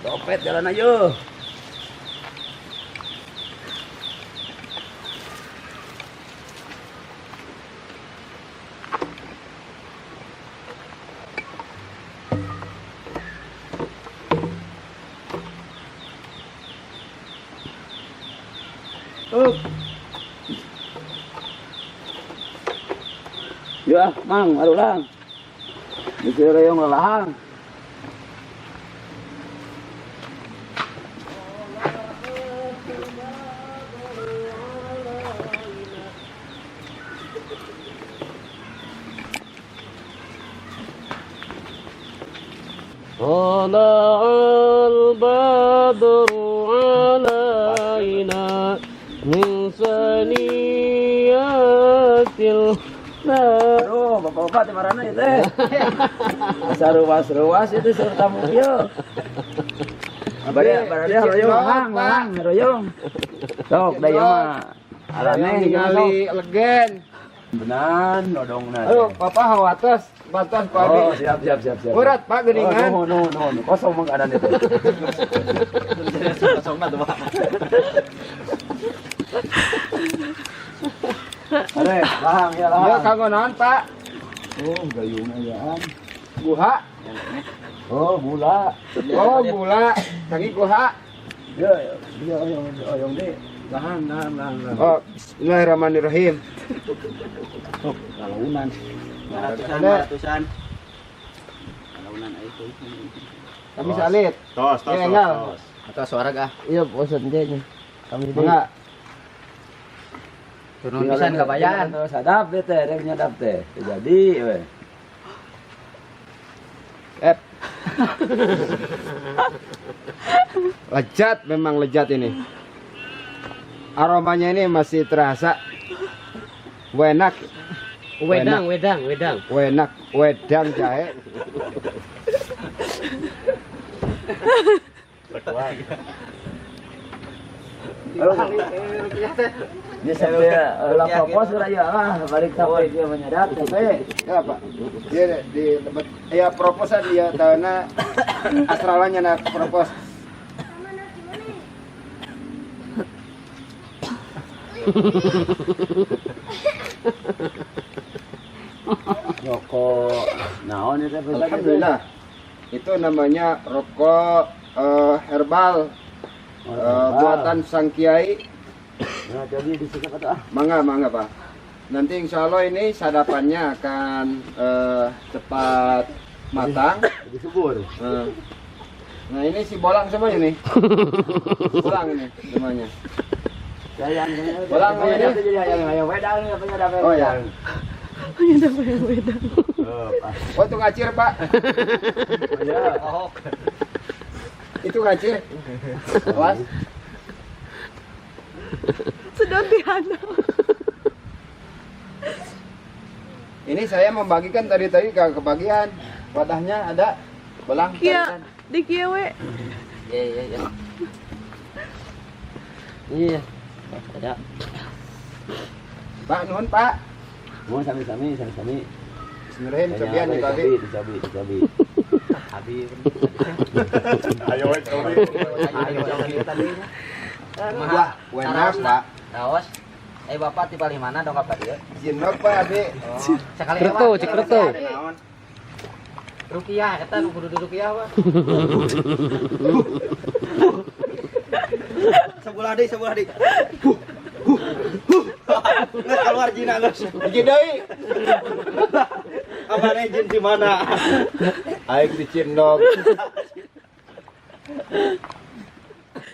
Dompet jalan ayo. Ya, Mang, aduh lang. Dikira yung lalahang. طلع البدر علينا من ثنيات aduh, bapak-bapak di mana itu? Seruas itu suruh tamu yo. Baraya royong, lang, royong. Sok, dayo mah. Alane ningali legen. Benan, nodong na. Ayo, papa hawatas, batas Pak Adi. Oh, siap. Urat Pak geningan. No, kosong mah keadaan itu. Kosong na tuh, Pak. Are, lahang ya lahang. Ya kanggo naon, Pak? Oh, gayung ayaan. Guha. Oh, gula. Oh, gula. Tangi guha. Ya, oyong deh. Lahang. Oh, bismillahirrahmanirrahim. Oh, kalaunan. Ratusan. Kalaunan itu. Kami salit. Tos. Atau suara kah? Iya, bosan deh. Kami deh. Enggak. Turun pisan kabayan. Sadap deh teh, rek nyadap teh. Jadi we. Lezat, memang lezat ini. Aromanya ini masih terasa. Wenak. Wedang. Wenak, wedang jahe. Dia sampai lah propos raya lah balik sampai dia menyadap sampai Ya Pak. Dia di tempat ya proposan dia tanah astralanya nak propos. rokok naon itu Alhamdulillah. Itu namanya rokok herbal buatan sang kiai. Nah, jadi disikap atau Mangga Pak. Nanti insya Allah ini sadapannya akan cepat matang. jadi subur. Nah ini si bolang semuanya nih. Bolang ini semuanya. Sayang Bolang namanya. jadi yang wedang ya penyadap. Oh ya. Penyadap yang wedang. Oh itu ngacir Pak. Ya, oh. Itu ngacir. Awas. Sedot dihanap. Ini saya membagikan tadi ke kebagian. Wadahnya ada bolang. Kia, di kia we. Iya. Iya. Ada. Pak nuhun Pak. Mau sami-sami. Bismillahirrahmanirrahim. Cobian Dicabi. Habis. Ayo, cobi. Ayo tadi. Wah, wenas Pak. Awas. Bapak tipe mana dong apa dia? Jinok Pak Abi. Sekali Cek retu. Rukiah, kita kudu rukiah Pak. Sebelah di. Nggak keluar jina nggak. Izin deui. Apa nih jin di mana? Aing di Cindok.